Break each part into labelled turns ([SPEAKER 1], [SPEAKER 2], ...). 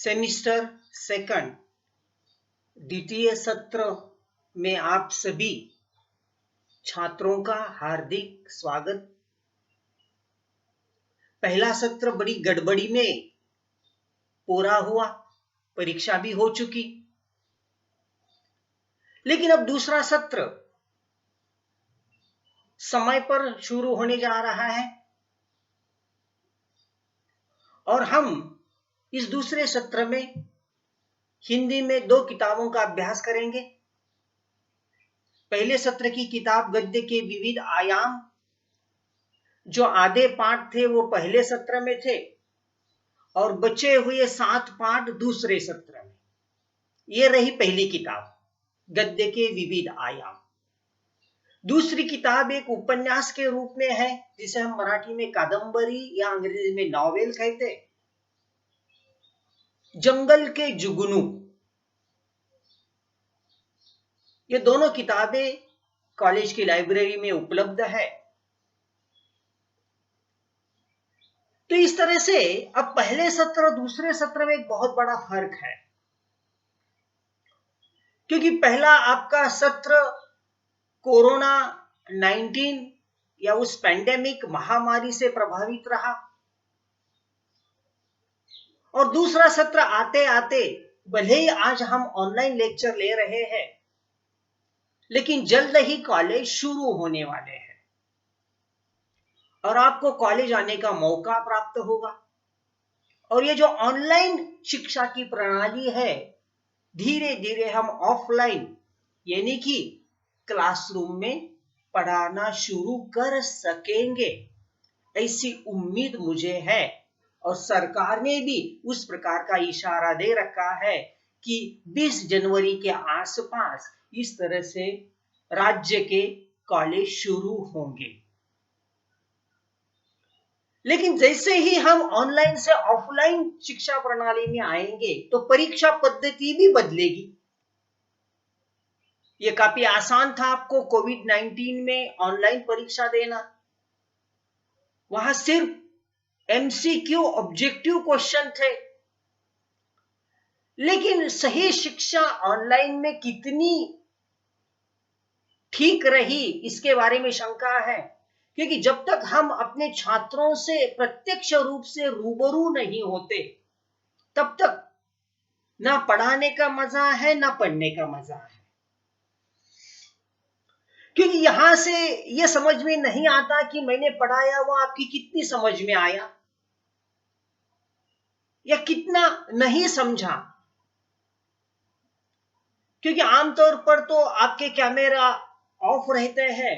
[SPEAKER 1] Semester second द्वितीय सत्र में आप सभी छात्रों का हार्दिक स्वागत। पहला सत्र बड़ी गड़बड़ी में पूरा हुआ, परीक्षा भी हो चुकी, लेकिन अब दूसरा सत्र समय पर शुरू होने जा रहा है और हम इस दूसरे सत्र में हिंदी में 2 किताबों का अभ्यास करेंगे। पहले सत्र की किताब गद्य के विविध आयाम, जो आधे पाठ थे वो पहले सत्र में थे और बचे हुए 7 पाठ दूसरे सत्र में। ये रही पहली किताब, गद्य के विविध आयाम। दूसरी किताब एक उपन्यास के रूप में है, जिसे हम मराठी में कादंबरी या अंग्रेजी में नॉवेल कहते हैं, जंगल के जुगनू। ये दोनों किताबें कॉलेज की लाइब्रेरी में उपलब्ध है। तो इस तरह से अब पहले सत्र और दूसरे सत्र में एक बहुत बड़ा फर्क है, क्योंकि पहला आपका सत्र कोरोना 19 या उस पैंडेमिक महामारी से प्रभावित रहा और दूसरा सत्र आते आते, भले ही आज हम ऑनलाइन लेक्चर ले रहे हैं, लेकिन जल्द ही कॉलेज शुरू होने वाले हैं और आपको कॉलेज आने का मौका प्राप्त होगा। और ये जो ऑनलाइन शिक्षा की प्रणाली है, धीरे धीरे हम ऑफलाइन यानी कि क्लासरूम में पढ़ाना शुरू कर सकेंगे, ऐसी उम्मीद मुझे है। और सरकार ने भी उस प्रकार का इशारा दे रखा है कि 20 जनवरी के आसपास इस तरह से राज्य के कॉलेज शुरू होंगे। लेकिन जैसे ही हम ऑनलाइन से ऑफलाइन शिक्षा प्रणाली में आएंगे तो परीक्षा पद्धति भी बदलेगी। ये काफी आसान था आपको कोविड-19 में ऑनलाइन परीक्षा देना। वहां सिर्फ एमसीक्यू ऑब्जेक्टिव क्वेश्चन थे, लेकिन सही शिक्षा ऑनलाइन में कितनी ठीक रही इसके बारे में शंका है, क्योंकि जब तक हम अपने छात्रों से प्रत्यक्ष रूप से रूबरू नहीं होते, तब तक ना पढ़ाने का मजा है ना पढ़ने का मजा है। क्योंकि यहां से यह समझ में नहीं आता कि मैंने पढ़ाया वो आपकी कितनी समझ में आया या कितना नहीं समझा, क्योंकि आमतौर पर तो आपके कैमरा ऑफ रहते हैं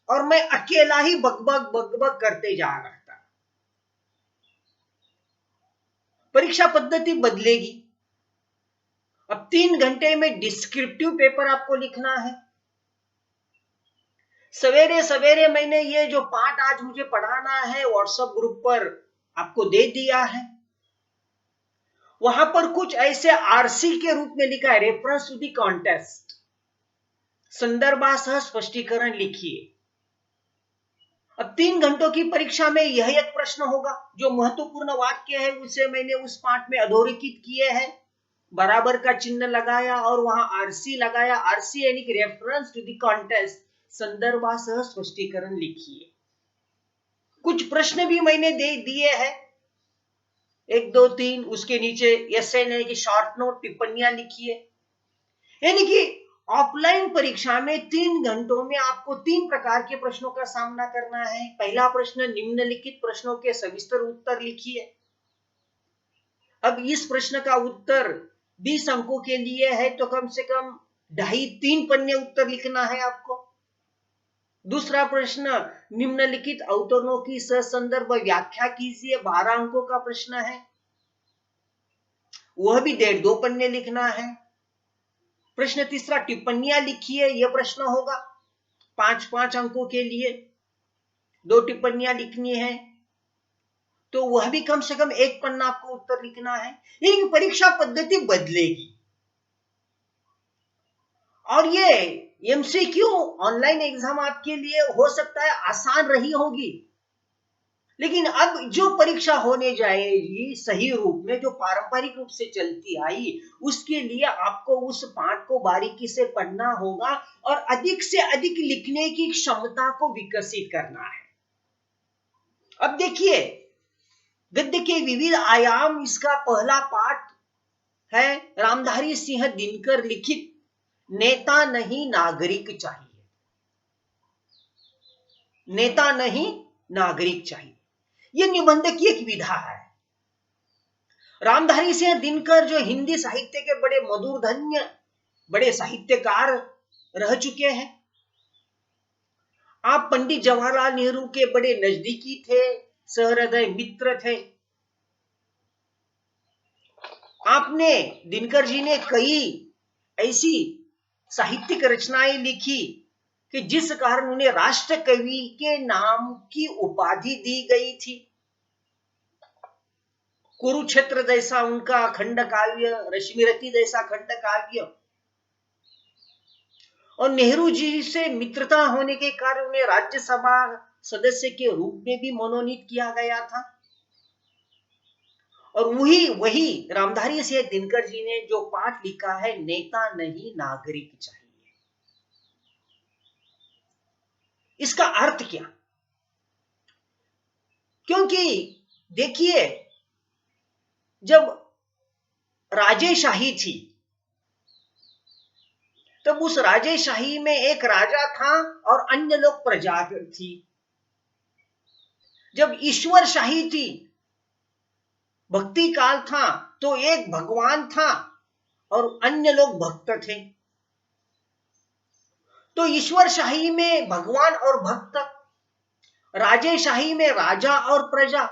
[SPEAKER 1] और मैं अकेला ही बकबक करते जा रहा था। परीक्षा पद्धति बदलेगी। अब 3 घंटे में डिस्क्रिप्टिव पेपर आपको लिखना है। सवेरे सवेरे मैंने ये जो पाठ आज मुझे पढ़ाना है व्हाट्सएप ग्रुप पर आपको दे दिया है। वहां पर कुछ ऐसे आरसी के रूप में लिखा है, रेफरेंस टू द कॉन्टेस्ट, संदर्भासह स्पष्टीकरण लिखिए। अब 3 घंटों की परीक्षा में यह एक प्रश्न होगा, जो महत्वपूर्ण वाक्य है उसे मैंने उस पाठ में अधोरेखित किए हैं, बराबर का चिन्ह लगाया और वहां आरसी लगाया। आरसी यानी कि रेफरेंस टू द कॉन्टेस्ट, संदर्भासह स्पष्टीकरण लिखिए। कुछ प्रश्न भी मैंने दे दिए हैं, 1 2 3, उसके नीचे एसे यानी कि शॉर्ट नोट, टिप्पणियां लिखिए। यानी कि ऑफलाइन परीक्षा में 3 घंटों में आपको 3 प्रकार के प्रश्नों का सामना करना है। पहला प्रश्न, निम्नलिखित प्रश्नों के सविस्तर उत्तर लिखिए। अब इस प्रश्न का उत्तर 20 अंकों के लिए है तो कम से कम 2.5-3 पन्ने उत्तर लिखना है आपको। दूसरा प्रश्न, निम्नलिखित अवतरणों की ससंदर्भ व्याख्या कीजिए, 12 अंकों का प्रश्न है, वह भी 1.5-2 पन्ने लिखना है। प्रश्न तीसरा, टिप्पणियां लिखिए, यह प्रश्न होगा 5-5 अंकों के लिए, 2 टिप्पणियां लिखनी है, तो वह भी कम से कम 1 पन्ना आपको उत्तर लिखना है। लेकिन परीक्षा पद्धति बदलेगी और ये एमसीक्यू ऑनलाइन एग्जाम आपके लिए हो सकता है आसान रही होगी, लेकिन अब जो परीक्षा होने जाएगी सही रूप में, जो पारंपरिक रूप से चलती आई, उसके लिए आपको उस पाठ को बारीकी से पढ़ना होगा और अधिक से अधिक लिखने की क्षमता को विकसित करना है। अब देखिए, गद्य के विविध आयाम, इसका पहला पाठ है रामधारी सिंह दिनकर लिखित नेता नहीं नागरिक चाहिए। नेता नहीं नागरिक चाहिए, यह निबंध की एक विधा है। रामधारी सिंह दिनकर जो हिंदी साहित्य के बड़े मधुरधन्य, बड़े साहित्यकार रह चुके हैं। आप पंडित जवाहरलाल नेहरू के बड़े नजदीकी थे, सहृदय मित्र थे। आपने, दिनकर जी ने कई ऐसी साहित्यिक रचनाएं लिखी कि जिस कारण उन्हें राष्ट्र कवि के नाम की उपाधि दी गई थी। कुरुक्षेत्र जैसा उनका खंड काव्य, रश्मिरथी जैसा खंड काव्य, और नेहरू जी से मित्रता होने के कारण उन्हें राज्यसभा सदस्य के रूप में भी मनोनीत किया गया था। और वही रामधारी सिंह दिनकर जी ने जो पाठ लिखा है, नेता नहीं नागरिक चाहिए, इसका अर्थ क्या? क्योंकि देखिए, जब राजेशाही थी, तब उस राजेशाही में एक राजा था और अन्य लोग प्रजा थी। जब ईश्वर शाही थी, भक्ति काल था, तो एक भगवान था और अन्य लोग भक्त थे। तो ईश्वर शाही में भगवान और भक्त, राजेशाही में राजा और प्रजा।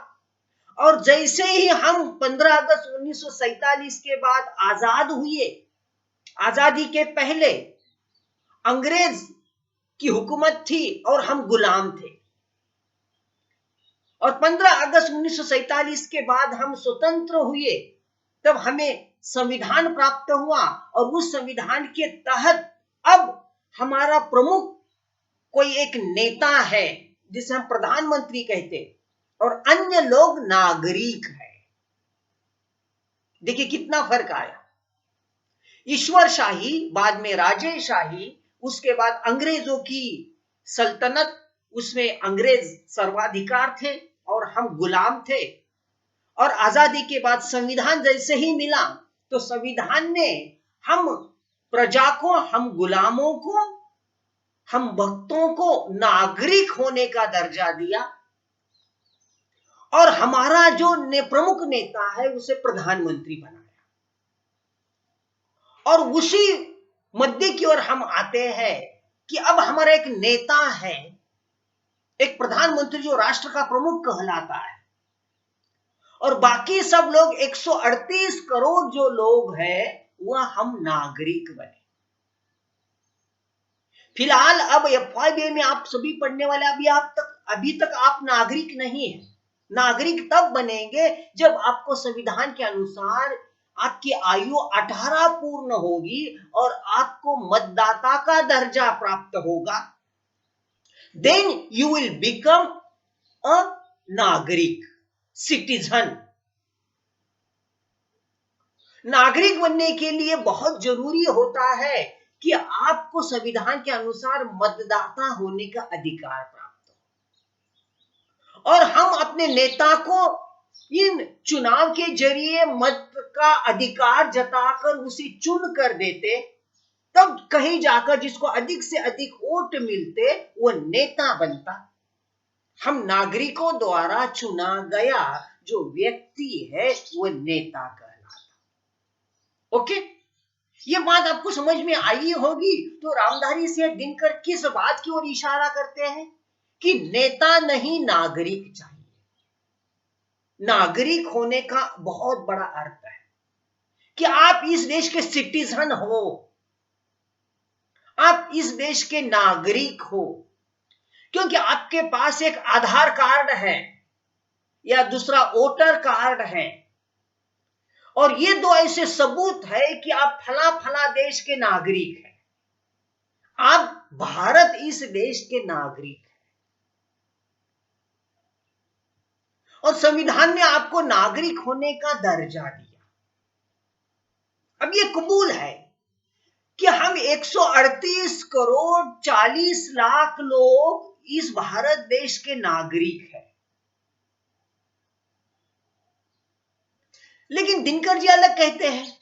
[SPEAKER 1] और जैसे ही हम 15 अगस्त 1947 के बाद आजाद हुए, आजादी के पहले अंग्रेज की हुकूमत थी और हम गुलाम थे। और 15 अगस्त 1947 के बाद हम स्वतंत्र हुए, तब हमें संविधान प्राप्त हुआ और उस संविधान के तहत अब हमारा प्रमुख कोई एक नेता है जिसे हम प्रधानमंत्री कहते, और अन्य लोग नागरिक है। देखिए कितना फर्क आया। ईश्वर शाही, बाद में राजेशाही, उसके बाद अंग्रेजों की सल्तनत, उसमें अंग्रेज सर्वाधिकार थे और हम गुलाम थे। और आजादी के बाद संविधान जैसे ही मिला, तो संविधान ने हम प्रजा को, हम गुलामों को, हम भक्तों को नागरिक होने का दर्जा दिया। और हमारा जो प्रमुख नेता है उसे प्रधानमंत्री बनाया। और उसी मध्य की ओर हम आते हैं कि अब हमारा एक नेता है, एक प्रधानमंत्री जो राष्ट्र का प्रमुख कहलाता है, और बाकी सब लोग 138 करोड़ जो लोग हैं वह हम नागरिक बने। फिलहाल अब FYB में आप सभी पढ़ने वाले, अभी तक आप नागरिक नहीं है। नागरिक तब बनेंगे जब आपको संविधान के अनुसार आपकी आयु 18 पूर्ण होगी और आपको मतदाता का दर्जा प्राप्त होगा। Then you will become a nagrik, citizen. नागरिक बनने के लिए बहुत जरूरी होता है कि आपको संविधान के अनुसार मतदाता होने का अधिकार प्राप्त हो, और हम अपने नेता को इन चुनाव के जरिए मत का अधिकार जताकर उसे चुन कर देते, तब कहीं जाकर जिसको अधिक से अधिक वोट मिलते वो नेता बनता। हम नागरिकों द्वारा चुना गया जो व्यक्ति है वो नेता कहलाता। ओके, ये बात आपको समझ में आई होगी। तो रामधारी सिंह दिनकर किस बात की ओर इशारा करते हैं कि नेता नहीं नागरिक चाहिए। नागरिक होने का बहुत बड़ा अर्थ है कि आप इस देश के सिटीजन हो, आप इस देश के नागरिक हो, क्योंकि आपके पास एक आधार कार्ड है या दूसरा वोटर कार्ड है, और ये दो ऐसे सबूत है कि आप फला फला देश के नागरिक हैं, आप भारत इस देश के नागरिक हैं। और संविधान ने आपको नागरिक होने का दर्जा दिया। अब ये कबूल है कि हम 138 करोड़ 40 लाख लोग इस भारत देश के नागरिक हैं। लेकिन दिनकर जी अलग कहते हैं,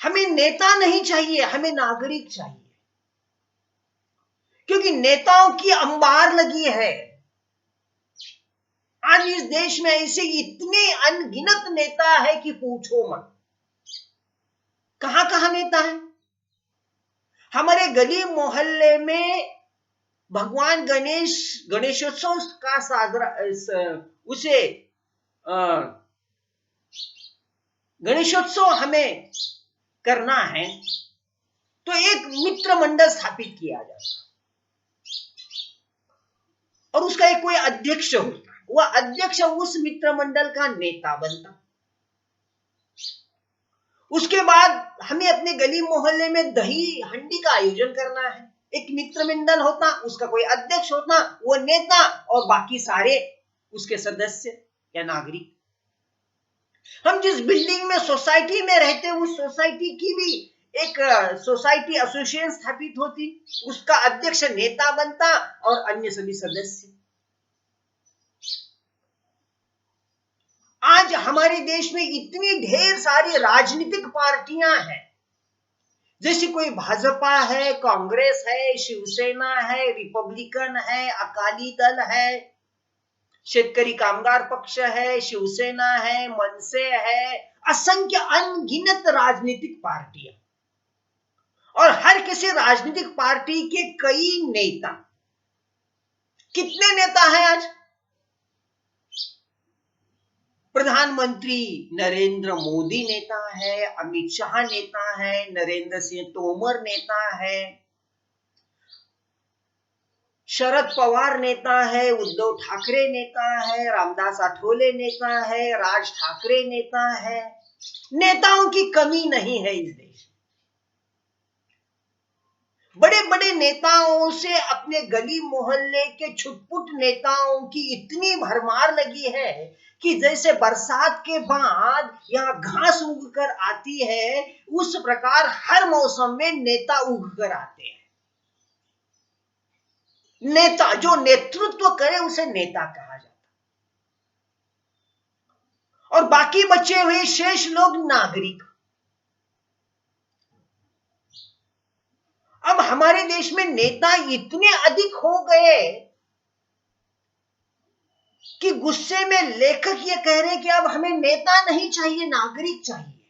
[SPEAKER 1] हमें नेता नहीं चाहिए, हमें नागरिक चाहिए, क्योंकि नेताओं की अंबार लगी है। आज इस देश में ऐसे इतने अनगिनत नेता है कि पूछो मत। कहां कहां नेता है। हमारे गली मोहल्ले में भगवान गणेशोत्सव का उसे गणेशोत्सव हमें करना है तो एक मित्र मंडल स्थापित किया जाता और उसका एक कोई अध्यक्ष होता। वह अध्यक्ष उस मित्र मंडल का नेता बनता। उसके बाद हमें अपने गली मोहल्ले में दही हंडी का आयोजन करना है। एक मित्र मंडल होता, उसका कोई अध्यक्ष होता, वो नेता और बाकी सारे उसके सदस्य या नागरिक। हम जिस बिल्डिंग में सोसाइटी में रहते हैं उस सोसाइटी की भी एक सोसाइटी एसोसिएशन स्थापित होती, उसका अध्यक्ष नेता बनता और अन्य सभी सदस्य। आज हमारे देश में इतनी ढेर सारी राजनीतिक पार्टियां हैं, जैसे कोई भाजपा है, कांग्रेस है, शिवसेना है, रिपब्लिकन है, अकाली दल है, शेतकरी कामगार पक्ष है, शिवसेना है, मनसे है, असंख्य अनगिनत राजनीतिक पार्टियां और हर किसी राजनीतिक पार्टी के कई नेता। कितने नेता हैं आज। प्रधानमंत्री नरेंद्र मोदी नेता है, अमित शाह नेता है, नरेंद्र सिंह तोमर नेता है, शरद पवार नेता है, उद्धव ठाकरे नेता है, रामदास आठवले नेता है, राज ठाकरे नेता है। नेताओं की कमी नहीं है इस देश में। बड़े बड़े नेताओं से अपने गली मोहल्ले के छुटपुट नेताओं की इतनी भरमार लगी है कि जैसे बरसात के बाद यहाँ घास उग कर आती है, उस प्रकार हर मौसम में नेता उग कर आते हैं। नेता जो नेतृत्व करे उसे नेता कहा जाता, और बाकी बचे हुए शेष लोग नागरिक। अब हमारे देश में नेता इतने अधिक हो गए कि गुस्से में लेखक ये कह रहे हैं कि अब हमें नेता नहीं चाहिए, नागरिक चाहिए।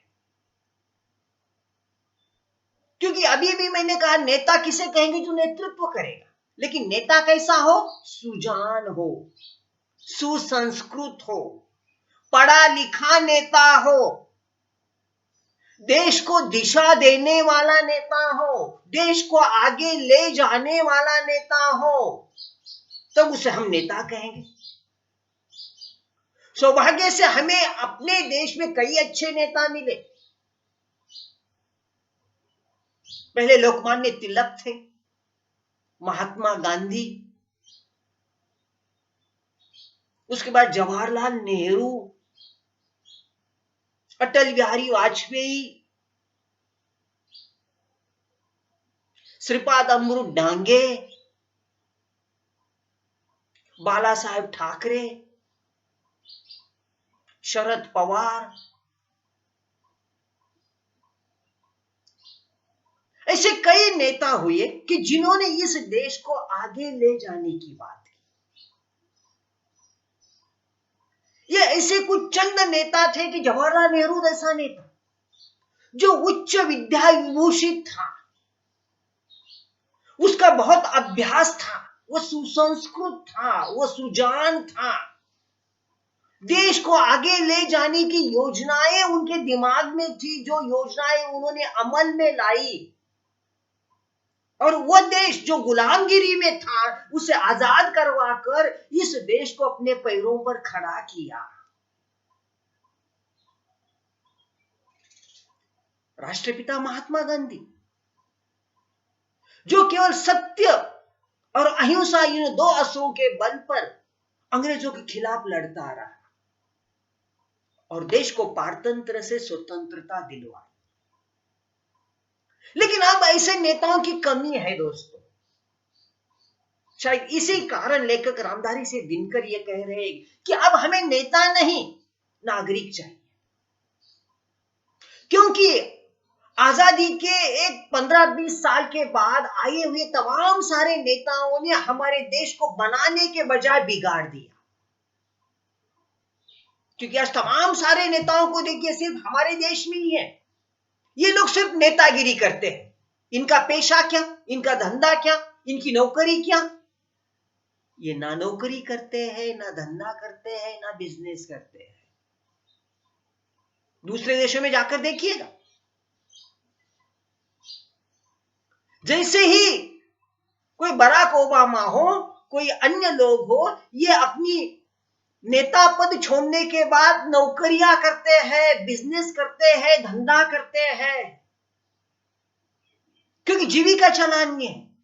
[SPEAKER 1] क्योंकि अभी भी मैंने कहा नेता किसे कहेंगे, जो नेतृत्व करेगा। लेकिन नेता कैसा हो, सुजान हो, सुसंस्कृत हो, पढ़ा लिखा नेता हो, देश को दिशा देने वाला नेता हो, देश को आगे ले जाने वाला नेता हो, तब उसे हम नेता कहेंगे। सौभाग्य से हमें अपने देश में कई अच्छे नेता मिले। पहले लोकमान्य तिलक थे, महात्मा गांधी, उसके बाद जवाहरलाल नेहरू, अटल बिहारी वाजपेयी, श्रीपाद अमृत डांगे, बाला साहेब ठाकरे, शरद पवार। ऐसे कई नेता हुए कि जिन्होंने इस देश को आगे ले जाने की बात की। ये ऐसे कुछ चंद नेता थे कि जवाहरलाल नेहरू जैसा नेता जो उच्च विद्या विभूषित था, उसका बहुत अभ्यास था, वो सुसंस्कृत था, वो सुजान था, देश को आगे ले जाने की योजनाएं उनके दिमाग में थी, जो योजनाएं उन्होंने अमल में लाई, और वह देश जो गुलामगिरी में था उसे आजाद करवाकर इस देश को अपने पैरों पर खड़ा किया। राष्ट्रपिता महात्मा गांधी, जो केवल सत्य और अहिंसा इन दो असों के बल पर अंग्रेजों के खिलाफ लड़ता रहा और देश को पारतंत्र से स्वतंत्रता दिलवाई। लेकिन अब ऐसे नेताओं की कमी है दोस्तों। शायद इसी कारण लेखक रामधारी सिंह दिनकर ये कह रहे हैं कि अब हमें नेता नहीं, नागरिक चाहिए। क्योंकि आजादी के एक 15-20 साल के बाद आए हुए तमाम सारे नेताओं ने हमारे देश को बनाने के बजाय बिगाड़ दिया। क्योंकि आज तमाम सारे नेताओं को देखिए, सिर्फ हमारे देश में ही है, ये लोग सिर्फ नेतागिरी करते हैं। इनका पेशा क्या, इनका धंधा क्या, इनकी नौकरी क्या? ये ना नौकरी करते हैं, ना धंधा करते हैं, ना बिजनेस करते हैं। दूसरे देशों में जाकर देखिएगा, जैसे ही कोई बराक ओबामा हो, कोई अन्य लोग हो, ये अपनी नेता पद छोड़ने के बाद नौकरियां करते हैं, बिजनेस करते हैं, धंधा करते हैं, क्योंकि जीविका चलानी है।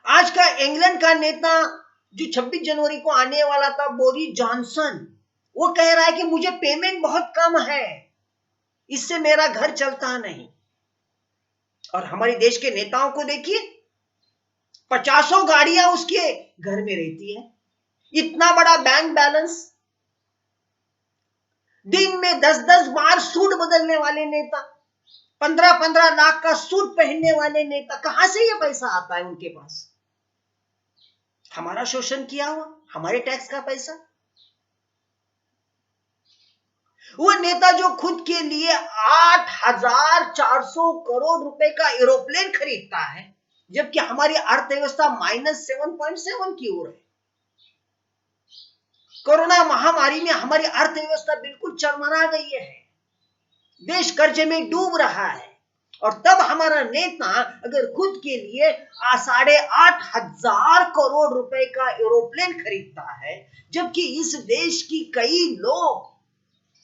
[SPEAKER 1] आज का इंग्लैंड का नेता जो 26 जनवरी को आने वाला था, बोरिस जॉनसन, वो कह रहा है कि मुझे पेमेंट बहुत कम है, इससे मेरा घर चलता नहीं। और हमारे देश के नेताओं को देखिए, 50 गाड़ियां उसके घर में रहती है, इतना बड़ा बैंक बैलेंस, दिन में 10-10 बार सूट बदलने वाले नेता, 15-15 लाख का सूट पहनने वाले नेता, कहां से ये पैसा आता है उनके पास? हमारा शोषण किया हुआ, हमारे टैक्स का पैसा। वो नेता जो खुद के लिए 8,400 करोड़ रुपए का एरोप्लेन खरीदता है, जबकि हमारी अर्थव्यवस्था -7.7 की ओर है। कोरोना महामारी में हमारी अर्थव्यवस्था बिल्कुल चरमरा गई है, देश कर्जे में डूब रहा है, और तब हमारा नेता अगर खुद के लिए 8,500 करोड़ रुपए का एरोप्लेन खरीदता है, जबकि इस देश की कई लोग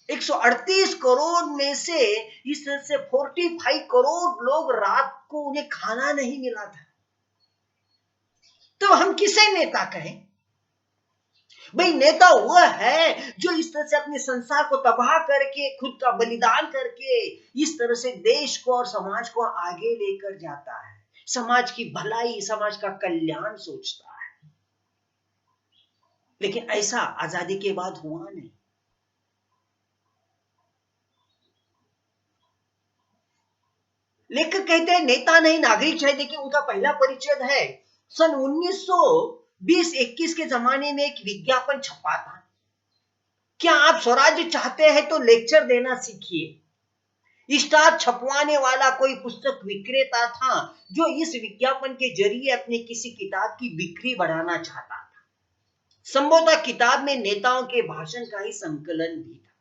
[SPEAKER 1] 138 करोड़ में से इस तरह से 45 करोड़ लोग रात को उन्हें खाना नहीं मिला था, तो हम किसे नेता कहें? भाई नेता वह है जो इस तरह से अपने संसार को तबाह करके, खुद का बलिदान करके इस तरह से देश को और समाज को आगे लेकर जाता है, समाज की भलाई, समाज का कल्याण सोचता है। लेकिन ऐसा आजादी के बाद हुआ नहीं। लेखक कहते हैं नेता नहीं, नागरिक चाहिए। देखिए, उनका पहला परिचय है सन 1920-21 के जमाने में एक विज्ञापन छपा था, क्या आप स्वराज्य चाहते हैं तो लेक्चर देना सीखिए। स्टार छपवाने वाला कोई पुस्तक विक्रेता था जो इस विज्ञापन के जरिए अपनी किसी किताब की बिक्री बढ़ाना चाहता था। संभवतः किताब में नेताओं के भाषण का ही संकलन भी था।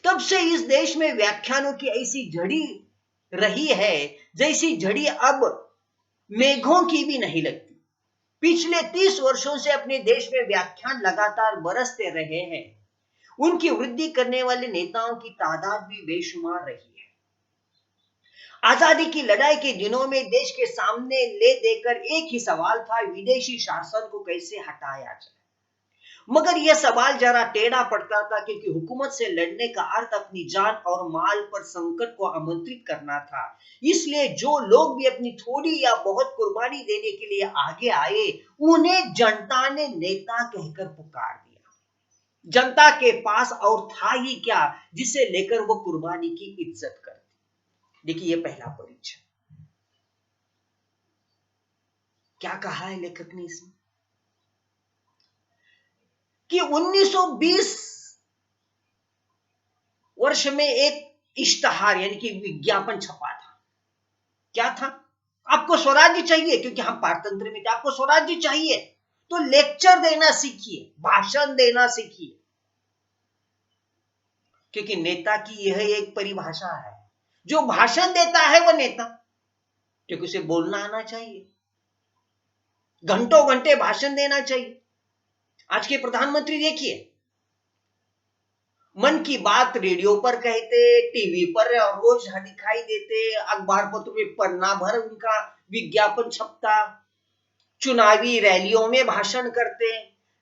[SPEAKER 1] तब से इस देश में व्याख्यानों की ऐसी झड़ी रही है जैसी झड़ी अब मेघों की भी नहीं लगती। पिछले 30 वर्षों से अपने देश में व्याख्यान लगातार बरसते रहे हैं। उनकी वृद्धि करने वाले नेताओं की तादाद भी बेशुमार रही है। आजादी की लड़ाई के दिनों में देश के सामने ले देकर एक ही सवाल था, विदेशी शासन को कैसे हटाया जाए। मगर यह सवाल जरा टेढ़ा पड़ता था, क्योंकि हुकूमत से लड़ने का अर्थ अपनी जान और माल पर संकट को आमंत्रित करना था। इसलिए जो लोग भी अपनी थोड़ी या बहुत कुर्बानी देने के लिए आगे आए, उन्हें जनता ने नेता कहकर पुकार दिया। जनता के पास और था ही क्या जिसे लेकर वो कुर्बानी की इज्जत करती। देखिए, ये पहला परिचय। क्या कहा है लेखक ने इसमें कि 1920 वर्ष में एक इश्तहार यानी कि विज्ञापन छपा था। क्या था? आपको स्वराज्य चाहिए, क्योंकि हम पारतंत्र में थे, आपको स्वराज्य चाहिए तो लेक्चर देना सीखिए, भाषण देना सीखिए। क्योंकि नेता की यह एक परिभाषा है, जो भाषण देता है वह नेता, क्योंकि उसे बोलना आना चाहिए, घंटों घंटे भाषण देना चाहिए। आज के प्रधानमंत्री देखिए, मन की बात रेडियो पर कहते, टीवी पर रोज दिखाई देते, अखबार पत्र में पन्ना भर उनका विज्ञापन छपता, चुनावी रैलियों में भाषण करते,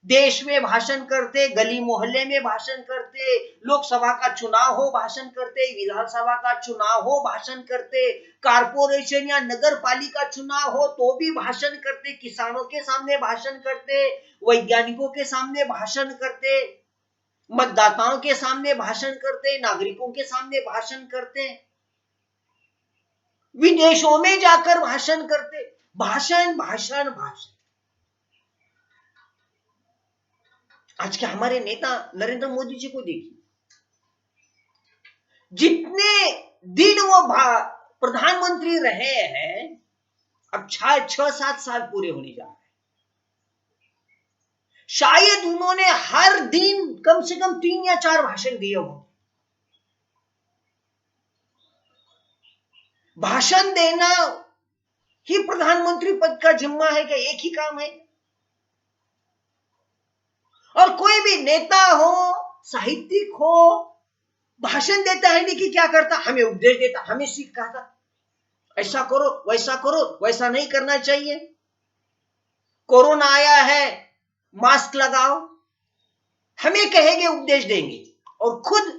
[SPEAKER 1] देश में भाषण करते, गली मोहल्ले में भाषण करते, लोकसभा का चुनाव हो भाषण करते, विधानसभा का चुनाव हो भाषण करते, कारपोरेशन या नगर पालिका चुनाव हो तो भी भाषण करते, किसानों के सामने भाषण करते, वैज्ञानिकों के सामने भाषण करते, मतदाताओं के सामने भाषण करते, नागरिकों के सामने भाषण करते, विदेशों में जाकर भाषण करते, भाषण भाषण भाषण। आज के हमारे नेता नरेंद्र मोदी जी को देखिए, जितने दिन वो प्रधानमंत्री रहे हैं, अब 6-7 साल पूरे होने जा रहे हैं, शायद उन्होंने हर दिन कम से कम 3 या 4 भाषण दिए होंगे। भाषण देना ही प्रधानमंत्री पद का जिम्मा है, क्या एक ही काम है? और कोई भी नेता हो, साहित्यिक हो, भाषण देता है नहीं कि क्या करता, हमें उपदेश देता, हमें सीख कहता, ऐसा करो वैसा नहीं करना चाहिए, कोरोना आया है मास्क लगाओ, हमें कहेंगे, उपदेश देंगे, और खुद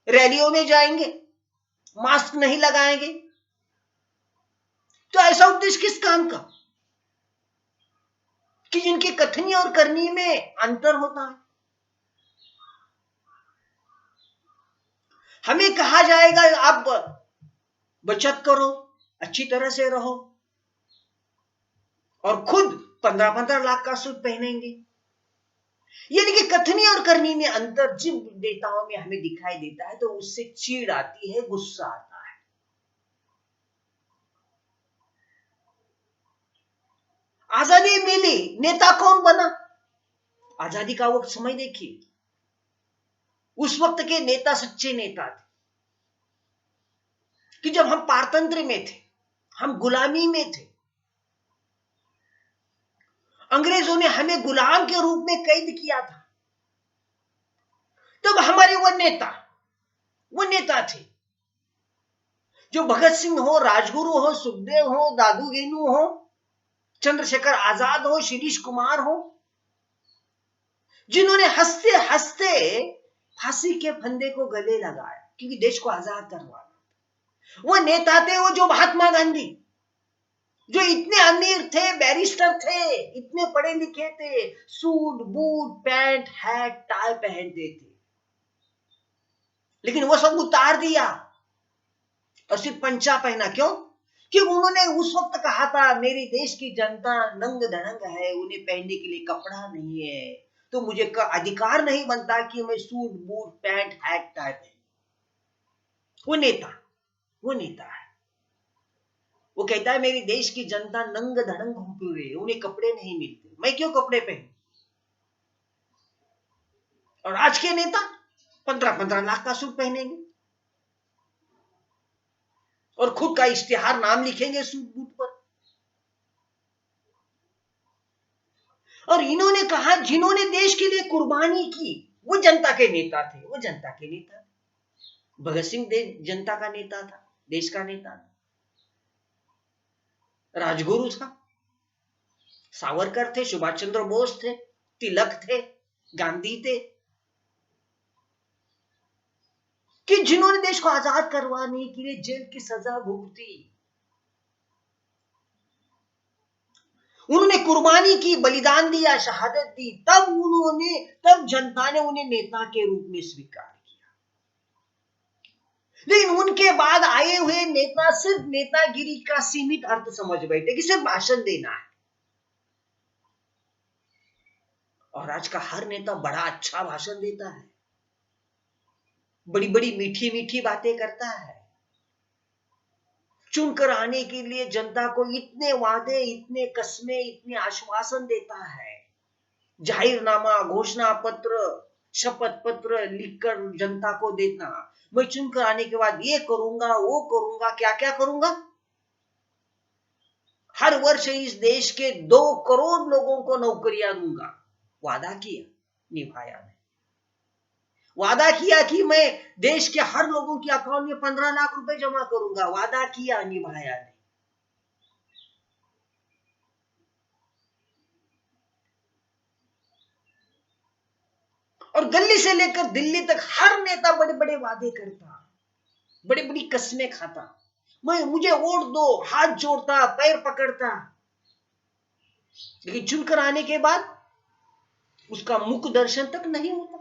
[SPEAKER 1] रैलियों में जाएंगे, मास्क नहीं लगाएंगे। तो ऐसा उपदेश किस काम का कि जिनकी कथनी और करनी में अंतर होता है। हमें कहा जाएगा आप बचत करो, अच्छी तरह से रहो, और खुद 15-15 लाख का सूट पहनेंगे। यानी कि कथनी और करनी में अंतर जिन नेताओं में हमें दिखाई देता है, तो उससे चीड़ आती है, गुस्सा आता है। आजादी मिली, नेता कौन बना? आजादी का वक्त समय देखिए, उस वक्त के नेता सच्चे नेता थे कि जब हम पारतंत्र में थे, हम गुलामी में थे, अंग्रेजों ने हमें गुलाम के रूप में कैद किया था, तब हमारे वो नेता थे जो भगत सिंह हो, राजगुरु हो, सुखदेव हो, दादू गेनू हो, चंद्रशेखर आजाद हो, शिरीष कुमार हो, जिन्होंने हंसते हंसते फांसी के फंदे को गले लगाया क्योंकि देश को आजाद करवाना। वो नेता थे वो जो महात्मा गांधी, जो इतने अमीर थे, बैरिस्टर थे, इतने पढ़े लिखे थे, suit boot pant hat tie पहनते थे, लेकिन वो सब उतार दिया और सिर्फ पंचा पहना। क्यों? कि उन्होंने उस वक्त कहा था, मेरी देश की जनता नंग धड़ंग है, उन्हें पहनने के लिए कपड़ा नहीं है, तो मुझे का अधिकार नहीं बनता कि मैं suit boot pant hat tie पहन। वो नेता है, वो कहता है मेरी देश की जनता नंग धड़ंग घूम रही है, उन्हें कपड़े नहीं मिलते, मैं क्यों कपड़े पहन। और आज के नेता 15-15 लाख का सूट पहनेंगे और खुद का इश्तिहार नाम लिखेंगे सूट बूट पर। और इन्होंने कहा जिन्होंने देश के लिए कुर्बानी की वो जनता के नेता थे, वो जनता के नेता। भगत सिंह जनता का नेता था, देश का नेता था, राजगुरु था, सावरकर थे, सुभाष चंद्र बोस थे, तिलक थे, गांधी थे, कि जिन्होंने देश को आजाद करवाने के लिए जेल की सजा भुगती, उन्होंने कुर्बानी की, बलिदान दिया, शहादत दी, तब जनता ने उन्हें नेता के रूप में स्वीकार किया। लेकिन उनके बाद आए हुए नेता सिर्फ नेतागिरी का सीमित अर्थ समझ बैठे कि सिर्फ भाषण देना है। और आज का हर नेता बड़ा अच्छा भाषण देता है, बड़ी बड़ी मीठी मीठी बातें करता है, चुनकर आने के लिए जनता को इतने वादे, इतने कस्में, इतने आश्वासन देता है, जाहिरनामा, घोषणा पत्र, शपथ पत्र लिखकर जनता को देता, मैं चुनकर आने के बाद ये करूंगा, वो करूंगा, क्या क्या करूंगा। हर वर्ष इस देश के 2 करोड़ लोगों को नौकरियां दूंगा, वादा किया, निभाया नहीं। वादा किया कि मैं देश के हर लोगों के अकाउंट में 15 लाख रुपए जमा करूंगा, वादा किया, निभाया नहीं। और गली से लेकर दिल्ली तक हर नेता बड़े बड़े वादे करता, बड़ी बड़ी कस्में खाता, मुझे वोट दो, हाथ जोड़ता, पैर पकड़ता, लेकिन चुनकर आने के बाद उसका मुख दर्शन तक नहीं होता,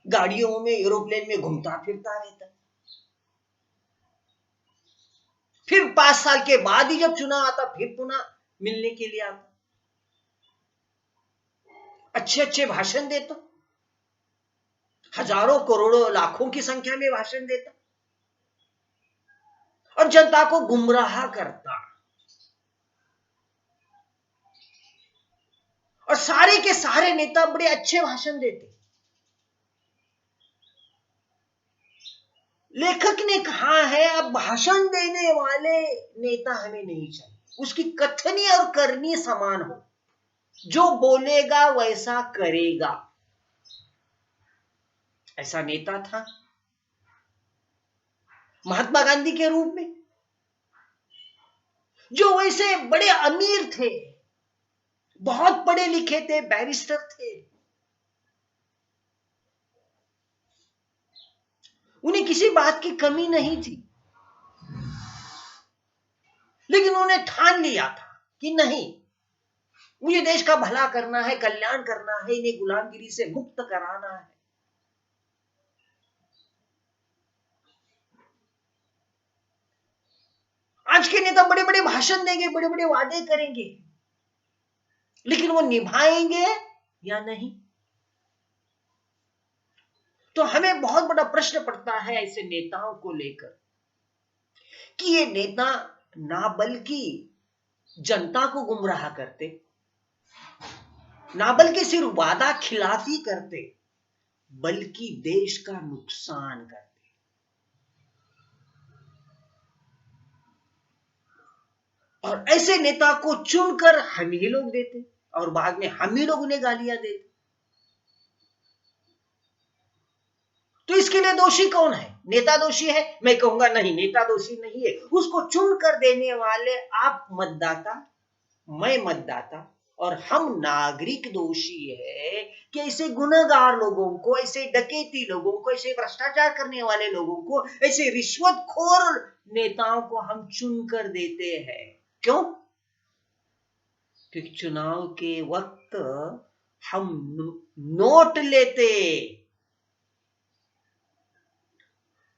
[SPEAKER 1] गाड़ियों में एरोप्लेन में घूमता फिरता रहता। फिर 5 साल के बाद ही जब चुनाव आता फिर पुनः मिलने के लिए आता, अच्छे अच्छे भाषण देता, हजारों करोड़ों लाखों की संख्या में भाषण देता और जनता को गुमराह करता। और सारे के सारे नेता बड़े अच्छे भाषण देते। लेखक ने कहा है अब भाषण देने वाले नेता हमें नहीं चाहिए, उसकी कथनी और करनी समान हो, जो बोलेगा वैसा करेगा। ऐसा नेता था महात्मा गांधी के रूप में, जो वैसे बड़े अमीर थे, बहुत पढ़े लिखे थे, बैरिस्टर थे, उन्हें किसी बात की कमी नहीं थी, लेकिन उन्होंने ठान लिया था कि नहीं, मुझे देश का भला करना है, कल्याण करना है, इन्हें गुलामगिरी से मुक्त कराना है। आज के नेता बड़े बड़े भाषण देंगे, बड़े बड़े वादे करेंगे, लेकिन वो निभाएंगे या नहीं? तो हमें बहुत बड़ा प्रश्न पड़ता है ऐसे नेताओं को लेकर कि ये नेता ना बल्कि जनता को गुमराह करते, ना बल्कि सिर्फ वादा खिलाफी करते, बल्कि देश का नुकसान करते। और ऐसे नेता को चुनकर हम ही लोग देते और बाद में हम ही लोग उन्हें गालियां देते। तो इसके लिए दोषी कौन है? नेता दोषी है? मैं कहूंगा नहीं, नेता दोषी नहीं है, उसको चुनकर देने वाले आप मतदाता, मैं मतदाता और हम नागरिक दोषी है कि ऐसे गुनहगार लोगों को, ऐसे डकैती लोगों को, ऐसे भ्रष्टाचार करने वाले लोगों को, ऐसे रिश्वतखोर नेताओं को हम चुनकर देते हैं। क्यों? क्योंकि चुनाव के वक्त हम नोट लेते,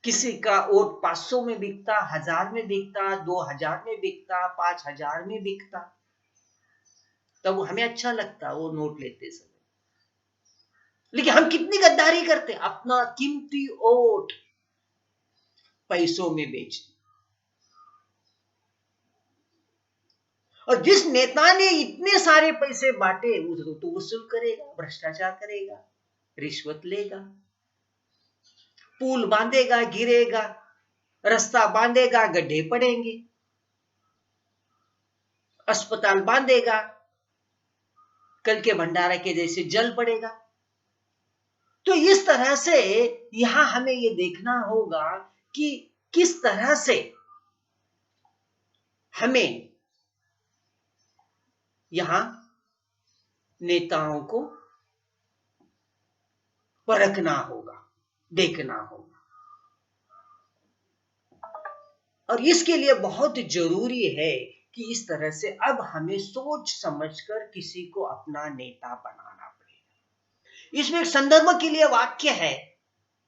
[SPEAKER 1] किसी का वोट 500 में बिकता, 1000 में बिकता, 2000 में बिकता, 5000 में बिकता, तब हमें अच्छा लगता वो नोट लेते समय। लेकिन हम कितनी गद्दारी करते, अपना कीमती वोट पैसों में बेचते। और जिस नेता ने इतने सारे पैसे बांटे वो तो वसूल करेगा, भ्रष्टाचार करेगा, रिश्वत लेगा, पुल बांधेगा गिरेगा, रास्ता बांधेगा गड्ढे पड़ेंगे, अस्पताल बांधेगा कल के भंडारा के जैसे जल पड़ेगा। तो इस तरह से यहां हमें ये देखना होगा कि किस तरह से हमें यहां नेताओं को परखना होगा, देखना होगा। और इसके लिए बहुत जरूरी है कि इस तरह से अब हमें सोच समझकर किसी को अपना नेता बनाना पड़ेगा। इसमें एक संदर्भ के लिए वाक्य है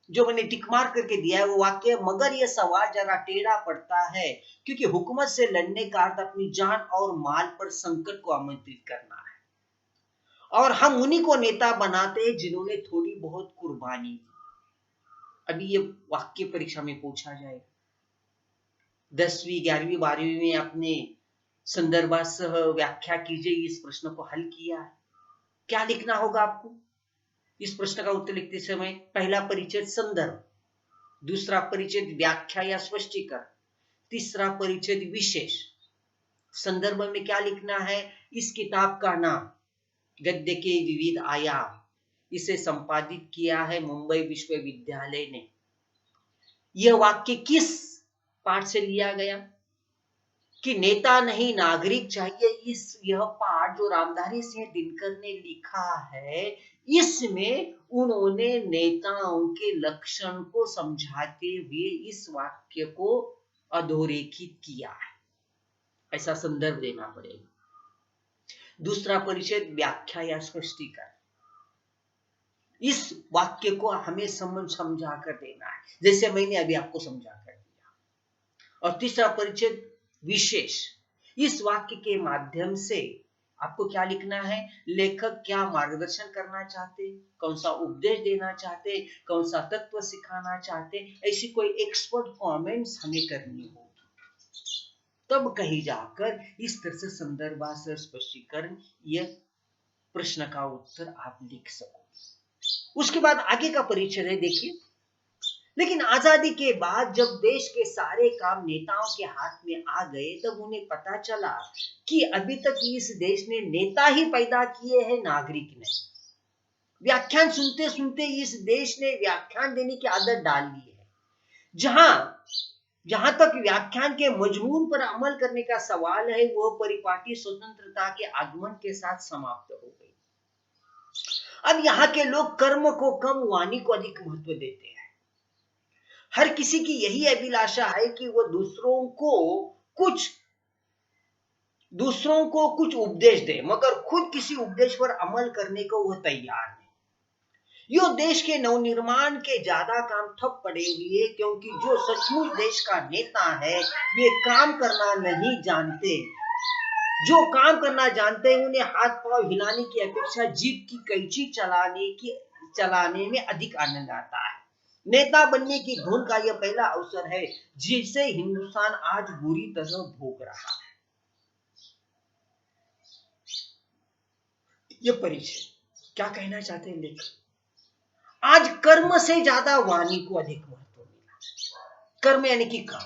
[SPEAKER 1] जो मैंने टिक मार करके दिया है, वो वाक्य, मगर यह सवाल जरा टेढ़ा पड़ता है क्योंकि हुकूमत से लड़ने का अर्थ अपनी जान और माल पर संकट को आमंत्रित करना है, और हम उन्हीं को नेता बनाते हैं जिन्होंने थोड़ी बहुत कुर्बानी दी। अभी ये वाक्य परीक्षा में पूछा जाएगा, 10वीं 11वीं 12वीं में अपने संदर्भासह व्याख्या कीजिए, इस प्रश्न को हल किया है। क्या लिखना होगा आपको इस प्रश्न का उत्तर लिखते समय? पहला परिचय संदर्भ, दूसरा परिचय व्याख्या या स्पष्टीकरण, तीसरा परिचय विशेष। संदर्भ में क्या लिखना है? इस किताब का नाम गद्य के विविध आयाम, इसे संपादित किया है मुंबई विश्वविद्यालय ने। यह वाक्य किस पाठ से लिया गया? कि नेता नहीं नागरिक चाहिए, यह पाठ जो रामधारी सिंह दिनकर ने लिखा है, इसमें उन्होंने नेताओं के लक्षण को समझाते हुए इस वाक्य को अधोरेखित किया है। ऐसा संदर्भ देना पड़ेगा। दूसरा परिच्छेद व्याख्या या स्पष्टीकरण। इस वाक्य को हमें समझा कर देना है, जैसे मैंने अभी आपको समझा कर दिया। और तीसरा परिच्छेद विशेष। इस वाक्य के माध्यम से आपको क्या लिखना है, लेखक क्या मार्गदर्शन करना चाहते, कौन सा उपदेश देना चाहते, कौन सा तत्व सिखाना चाहते, ऐसी कोई एक्सपर्ट कमेंट्स हमें करनी होगी, तब कहीं जाकर इस तरह से संदर्भासर स्पष्टीकरण, यह प्रश्न का उत्तर आप लिख सको। उसके बाद आगे का परिचय है, देखिए। लेकिन आजादी के बाद जब देश के सारे काम नेताओं के हाथ में आ गए, तब उन्हें पता चला कि अभी तक इस देश ने नेता ही पैदा किए हैं, नागरिक नहीं। व्याख्यान सुनते सुनते इस देश ने व्याख्यान देने की आदत डाल ली है, जहां तक व्याख्यान के मजमून पर अमल करने का सवाल है, वह परिपाटी स्वतंत्रता के आगमन के साथ समाप्त हो गई। अब यहाँ के लोग कर्म को कम, वाणी को अधिक महत्व देते हैं। हर किसी की यही अभिलाषा है कि वह दूसरों को कुछ उपदेश दे, मगर खुद किसी उपदेश पर अमल करने को वह तैयार नहीं। यो देश के नवनिर्माण के ज्यादा काम ठप पड़े हुए, क्योंकि जो सचमुच देश का नेता है वे काम करना नहीं जानते। जो काम करना जानते हैं उन्हें हाथ पांव हिलाने की अपेक्षा जीभ की कैंची चलाने में अधिक आनंद आता है। नेता बनने की धुन का यह पहला अवसर है जिसे हिंदुस्तान आज बुरी तरह भोग रहा है। यह परिचय क्या कहना चाहते हैं लेखक? आज कर्म से ज्यादा वाणी को अधिक महत्व मिला। कर्म यानी कि काम।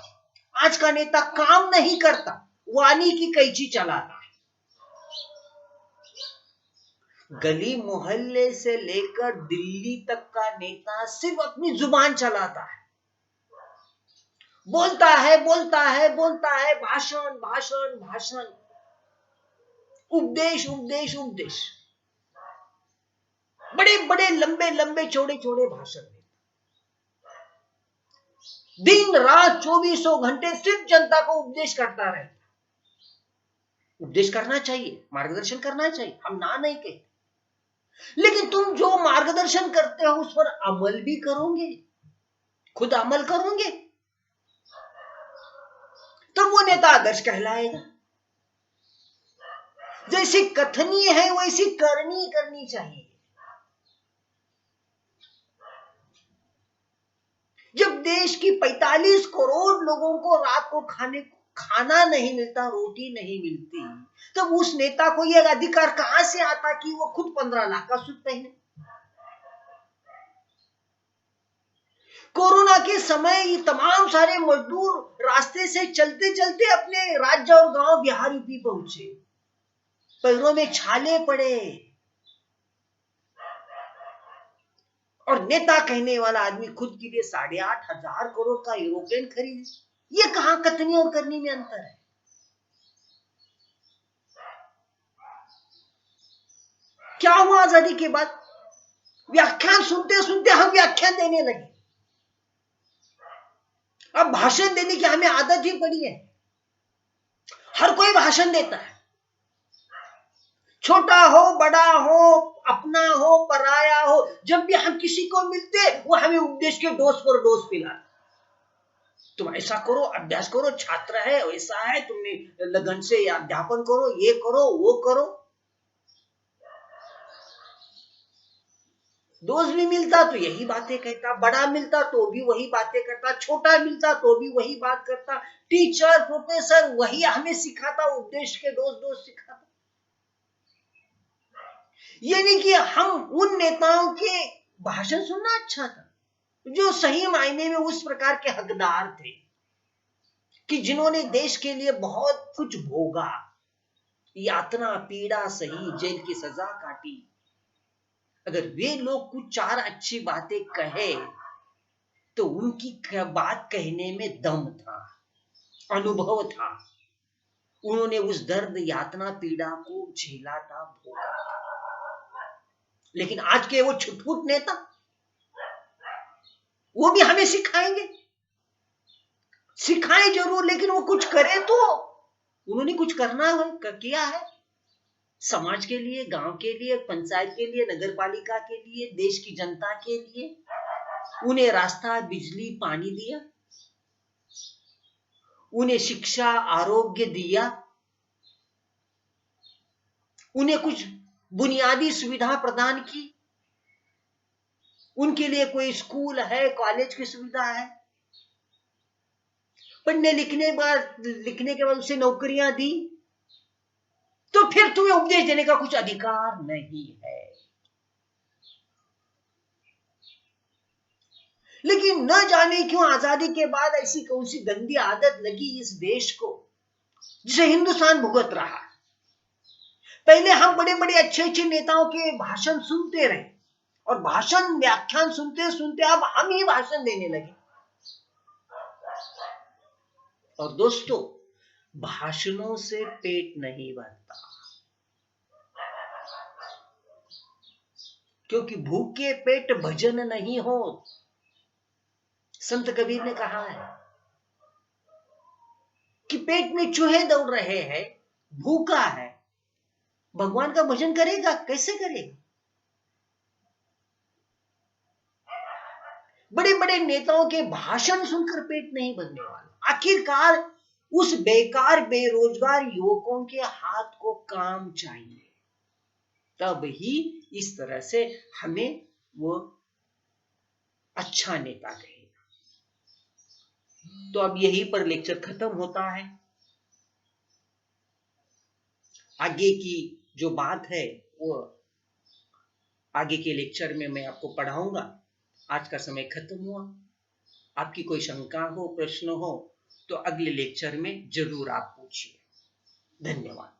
[SPEAKER 1] आज का नेता काम नहीं करता, वाणी की कैंची चलाता है। गली मोहल्ले से लेकर दिल्ली तक का नेता सिर्फ अपनी जुबान चलाता है, बोलता है, भाषण भाषण भाषण, उपदेश उपदेश उपदेश, बड़े बड़े लंबे लंबे चौड़े चौड़े भाषण देता, दिन रात 24 घंटे सिर्फ जनता को उपदेश करता रहता। उपदेश करना चाहिए, मार्गदर्शन करना चाहिए, हम ना नहीं कहते, लेकिन तुम जो मार्गदर्शन करते हो उस पर अमल भी करोगे, खुद अमल करोगे, तो वो नेता आदर्श कहलाएगा। जैसी कथनी है वैसी करनी चाहिए। जब देश की 45 करोड़ लोगों को रात को खाना नहीं मिलता, रोटी नहीं मिलती, तब उस नेता को यह अधिकार कहां से आता कि वो खुद 15 लाख का सूट पहने? कोरोना के समय ये तमाम सारे मजदूर रास्ते से चलते चलते अपने राज्य और गांव बिहार यूपी पहुंचे, पैरों में छाले पड़े, और नेता कहने वाला आदमी खुद के लिए 8,500 करोड़ का एरोप्लेन खरीदे। ये कहां कथनी और करनी में अंतर है? क्या हुआ आजादी के बाद? व्याख्यान सुनते सुनते हम व्याख्यान देने लगे। अब भाषण देने की हमें आदत ही पड़ी है। हर कोई भाषण देता है, छोटा हो बड़ा हो, अपना हो पराया हो, जब भी हम किसी को मिलते वो हमें उपदेश के डोज पर डोज पिलाता। तुम ऐसा करो, अभ्यास करो, छात्र है वैसा है, तुमने लगन से अध्यापन करो, ये करो वो करो। दोस्त भी मिलता तो यही बातें कहता, बड़ा मिलता तो भी वही बातें करता, छोटा मिलता तो भी वही बात करता, टीचर प्रोफेसर वही हमें सिखाता, उपदेश के डोज सिखाता। यानी कि हम उन नेताओं के भाषण सुनना अच्छा था जो सही मायने में उस प्रकार के हकदार थे कि जिन्होंने देश के लिए बहुत कुछ भोगा, यातना पीड़ा सही, जेल की सजा काटी। अगर वे लोग कुछ 4 अच्छी बातें कहे तो उनकी बात कहने में दम था, अनुभव था। उन्होंने उस दर्द, यातना, पीड़ा को झेला था, भोगा था। लेकिन आज के वो छुटपुट नेता, वो भी हमें सिखाएंगे, सिखाए जरूर, लेकिन वो कुछ करे तो। उन्होंने कुछ करना है, किया है समाज के लिए, गांव के लिए, पंचायत के लिए, नगर पालिका के लिए, देश की जनता के लिए। उन्हें रास्ता, बिजली, पानी दिया, उन्हें शिक्षा, आरोग्य दिया, उन्हें कुछ बुनियादी सुविधा प्रदान की, उनके लिए कोई स्कूल है, कॉलेज की सुविधा है, पढ़ने लिखने के बाद उसे नौकरियां दी, तो फिर तुम्हें उपदेश देने का कुछ अधिकार नहीं है। लेकिन न जाने क्यों आजादी के बाद ऐसी कौन सी गंदी आदत लगी इस देश को, जिसे हिंदुस्तान भुगत रहा है। पहले हम बड़े बड़े अच्छे अच्छे नेताओं के भाषण सुनते रहे, और भाषण, व्याख्यान सुनते सुनते अब हम ही भाषण देने लगे। और दोस्तों, भाषणों से पेट नहीं भरता, क्योंकि भूखे पेट भजन नहीं हो। संत कबीर ने कहा है कि पेट में चूहे दौड़ रहे हैं, भूखा है, भगवान का भजन करेगा, कैसे करेगा? बड़े बड़े नेताओं के भाषण सुनकर पेट नहीं भरने वाला। आखिरकार उस बेकार, बेरोजगार युवकों के हाथ को काम चाहिए, तब ही इस तरह से हमें वो अच्छा नेता कहेगा। तो अब यहीं पर लेक्चर खत्म होता है। आगे की जो बात है वो आगे के लेक्चर में मैं आपको पढ़ाऊंगा। आज का समय खत्म हुआ। आपकी कोई शंका हो, प्रश्न हो, तो अगले लेक्चर में जरूर आप पूछिए। धन्यवाद।